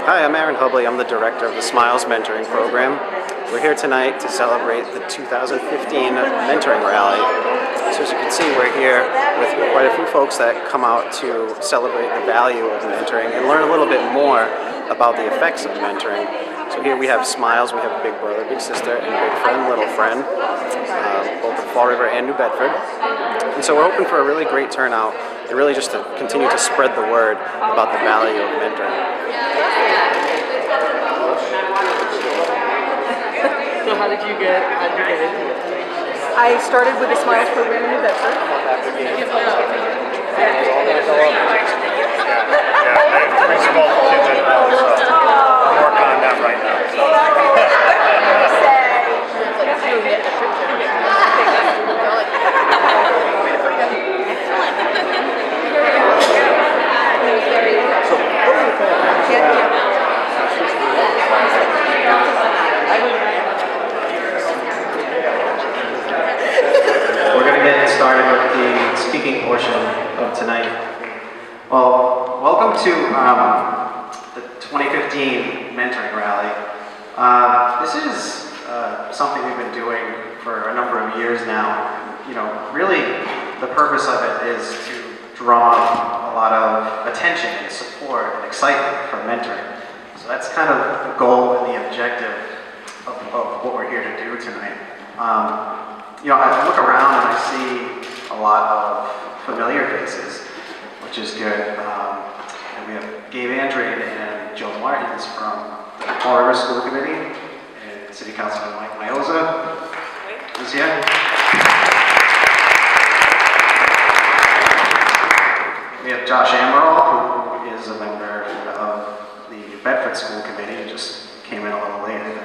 Hi, I'm Aaron Hubley. I'm the director of the Smiles Mentoring Program. We're here tonight to celebrate the 2015 Mentoring Rally. So as you can see, we're here with quite a few folks that come out to celebrate the value of mentoring and learn a little bit more about the effects of mentoring. So here we have Smiles, we have Big Brother, Big Sister, and Big Friend, Little Friend, both in Fall River and New Bedford. And so we're hoping for a really great turnout and really just to continue to spread the word about the value of mentoring. So how did you get into it? I started with the Smiles program in New Bedford. I have three small kids at home, so I'm working on that right now. We're going to get started with the speaking portion of tonight. Well, welcome to the 2015 Mentoring Rally. This is something we've been doing for a number of years now. You know, really the purpose of it is to draw a lot of attention and support and excitement for mentoring. So that's kind of the goal and the objective of what we're here to do tonight. You know, I look around and I see a lot of familiar faces, which is good. And we have Gabe Andrade and Joe Martins from the Fall River School Committee, and City Councilman Mike Mioza is here. We have Josh Amaral, who is a member of the Bedford School Committee, and just came in a little late, I think.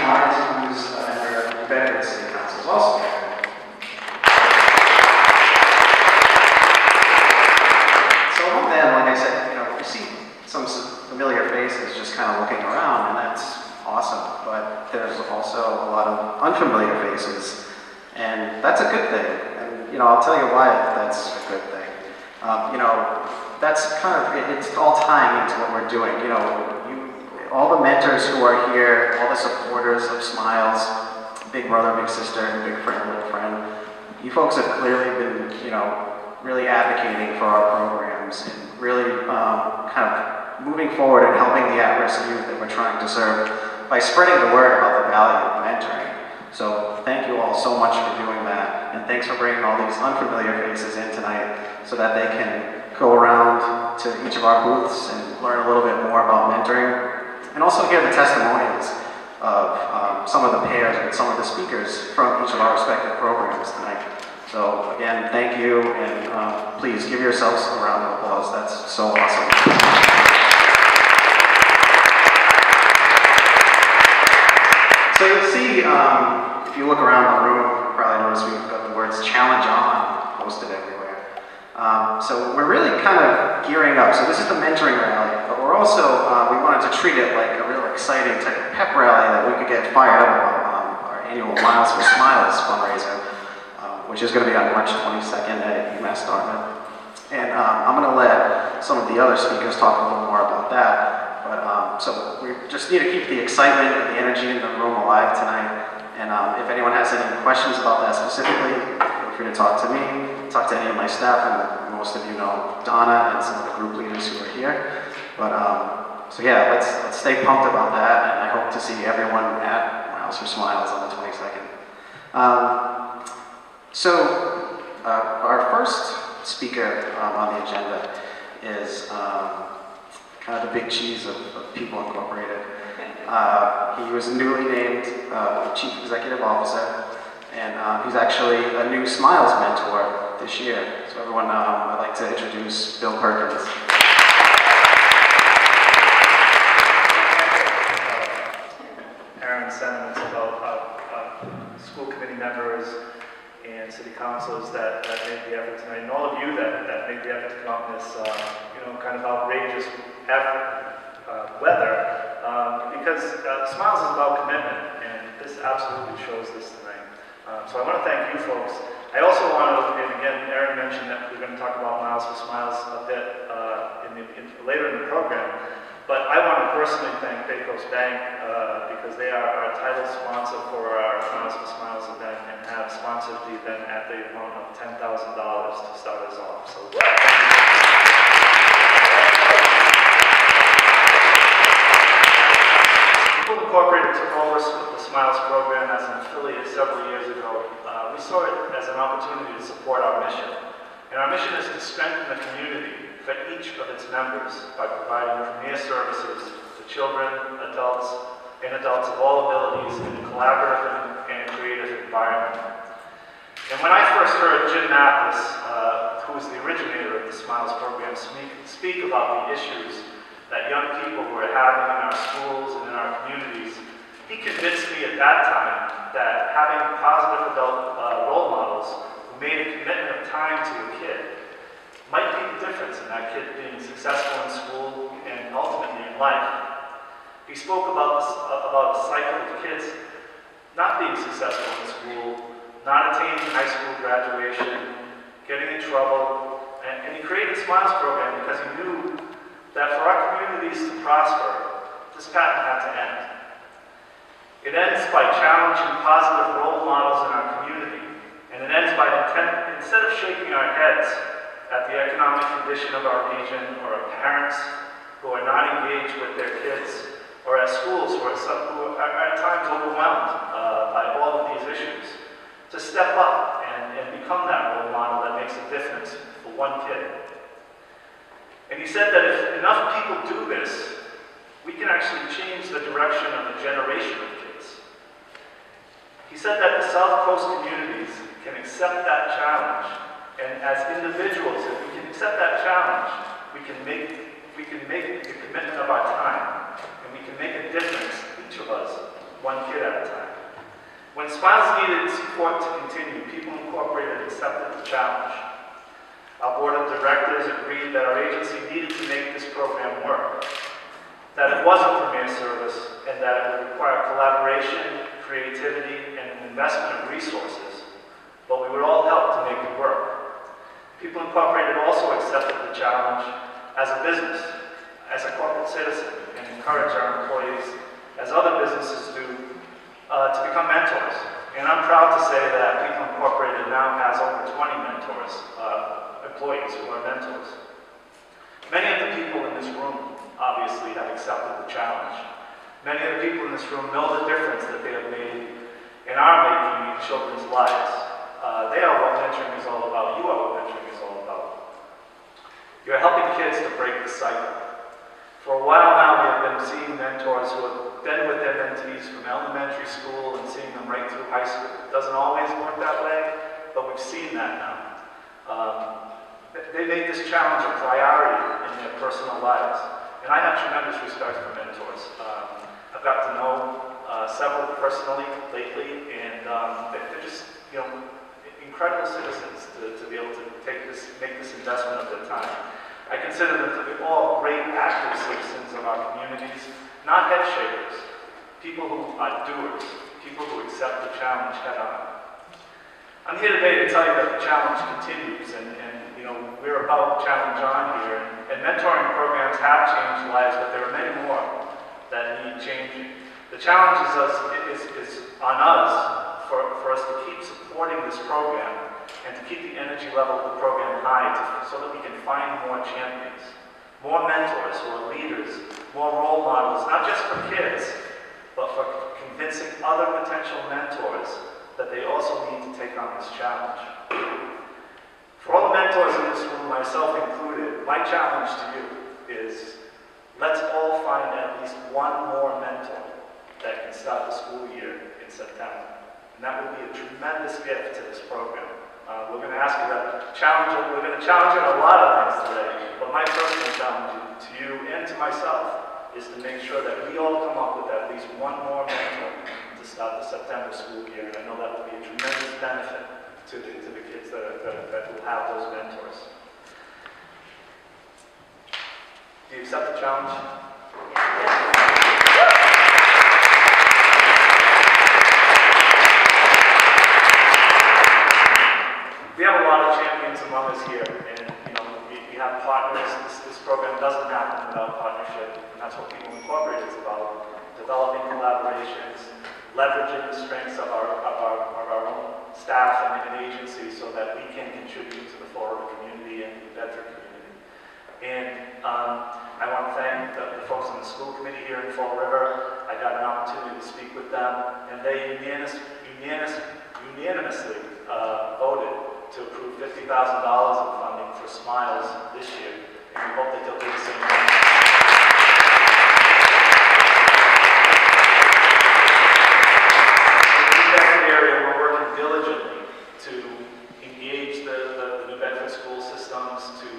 Martin, who's a member of the Bedford City Council, is also there. So among them, like I said, you know, you see some familiar faces just kind of looking around, and that's awesome. But there's also a lot of unfamiliar faces, and that's a good thing. And you know, I'll tell you why that's a good thing. You know, that's kind of it's all tying into what we're doing. You know. All the mentors who are here, all the supporters of Smiles, Big Brother, Big Sister, and Big Friend, Little Friend, you folks have clearly been, you know, really advocating for our programs and really kind of moving forward and helping the at-risk youth that we're trying to serve by spreading the word about the value of mentoring. So thank you all so much for doing that, and thanks for bringing all these unfamiliar faces in tonight so that they can go around to each of our booths and learn a little bit more about mentoring. And also hear the testimonials of some of the pairs and some of the speakers from each of our respective programs tonight. So again, thank you, and please give yourselves a round of applause. That's so awesome. So you'll see, if you look around the room, you probably notice we've got the words "Challenge On" posted everywhere. So we're really kind of gearing up. So this is the mentoring rally, but we're also, we wanted to treat it like a real exciting type of pep rally that we could get fired up about our annual Miles for Smiles fundraiser, which is going to be on March 22nd at UMass Dartmouth. And I'm going to let some of the other speakers talk a little more about that. But so we just need to keep the excitement and the energy in the room alive tonight. And if anyone has any questions about that specifically, feel free to talk to me. Talk to any of my staff, and most of you know Donna and some of the group leaders who are here. But so yeah, let's stay pumped about that, and I hope to see everyone at Miles for Smiles on the 22nd. So our first speaker on the agenda is kind of the big cheese of People Incorporated. He was newly named Chief Executive Officer, and he's actually a new Smiles mentor this year. So everyone, I'd like to introduce Bill Perkins. Aaron's sentiments about school committee members and city councilors that made the effort tonight, and all of you that made the effort to come out in this, you know, kind of outrageous weather, because Smiles is about commitment, and this absolutely shows this tonight. So I want to thank you folks I also want to, and again, Erin mentioned that we're going to talk about Miles for Smiles a bit later in the program, but I want to personally thank Pecos Bank because they are our title sponsor for our Miles for Smiles event and have sponsored the event at the amount of $10,000 to start us off. So. People Incorporated took over the Smiles program as an affiliate several years ago. We saw it as an opportunity to support our mission. And our mission is to strengthen the community for each of its members by providing premier services to children, adults of all abilities in a collaborative and creative environment. And when I first heard Jim Mathis, who is the originator of the Smiles program, speak about the issues that young people were having in our schools and in our communities, he convinced me at that time that having positive adult role models who made a commitment of time to a kid might be the difference in that kid being successful in school and ultimately in life. He spoke about the cycle of kids not being successful in school, not attaining high school graduation, getting in trouble, and he created the Smiles program because he knew that for our communities to prosper, this pattern had to end. It ends by challenging positive role models in our community, and it ends by instead of shaking our heads at the economic condition of our region, or at parents who are not engaged with their kids, or at schools who are at times overwhelmed by all of these issues, to step up and become that role model that makes a difference for one kid. And he said that if enough people do this, we can actually change the direction of a generation of kids. He said that the South Coast communities can accept that challenge, and as individuals, if we can accept that challenge, we can make the commitment of our time, and we can make a difference, each of us, one kid at a time. When Smiles needed support to continue, People Incorporated accepted the challenge. Our board of directors agreed that our agency needed to make this program work, that it was a premier service, and that it would require collaboration, creativity, and an investment of resources, but we would all help to make it work. People Incorporated also accepted the challenge as a business, as a corporate citizen, and encourage our employees, as other businesses do, to become mentors. And I'm proud to say that People Incorporated now has over 20 mentors, employees who are mentors. Many of the people in this room obviously have accepted the challenge. Many of the people in this room know the difference that they have made and are making in children's lives. They are what mentoring is all about. You are what mentoring is all about. You're helping kids to break the cycle. For a while now, we have been seeing mentors who have been with their mentees from elementary school and seeing them right through high school. It doesn't always work that way, but we've seen that now. They make this challenge a priority in their personal lives. And I have tremendous respect for mentors. I've got to know several personally lately, and they're just, incredible citizens to be able to make this investment of their time. I consider them to be all great active citizens of our communities, not head shakers, people who are doers, people who accept the challenge head on. I'm here today to tell you that the challenge continues, and we're about challenge on here, and mentoring programs have changed lives, but there are many more that need changing. The challenge is on us for us to keep supporting this program and to keep the energy level of the program high so that we can find more champions, more mentors who are leaders, more role models, not just for kids, but for convincing other potential mentors that they also need to take on this challenge. For all the mentors in this room, myself included, my challenge to you is let's all find at least one more mentor that can start the school year in September. And that would be a tremendous gift to this program. We're going to ask you to challenge it. We're going to challenge it on a lot of things today, but my personal challenge to you and to myself is to make sure that we all come up with at least one more mentor to start the September school year. And I know that will be a tremendous benefit to the kids that will have those mentors. Do you accept the challenge? staff and an agency so that we can contribute to the Fall River community and the Bedford community. And I want to thank the folks on the school committee here in Fall River. I got an opportunity to speak with them, and they unanimously voted to approve $50,000 of funding for Smiles this year, and we hope that they'll do the same thing. In the Bedford area, we're working diligently to engage the New Bedford school systems to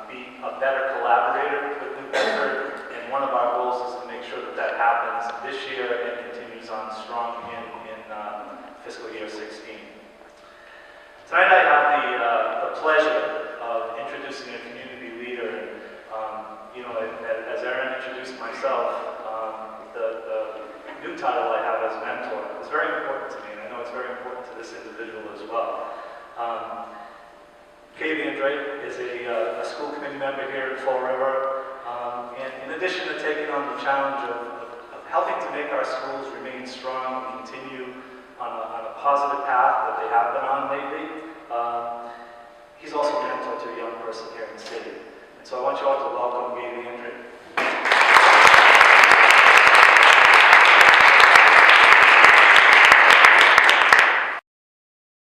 be a better collaborator with New Bedford, and one of our goals is to make sure that that happens this year and continues on strong in fiscal year 16. Tonight I have the pleasure of introducing a community leader. You know, as Erin introduced myself, the new title I have as mentor is very important to me, and I know it's very important to this individual as well. Kay Andre is a school committee member here in Fall River, and in addition to taking on the challenge of helping to make our schools remain strong and continue on a positive path that they have been on lately, he's also a mentor to a young person here in the city. And so I want you all to welcome Gabe Andre.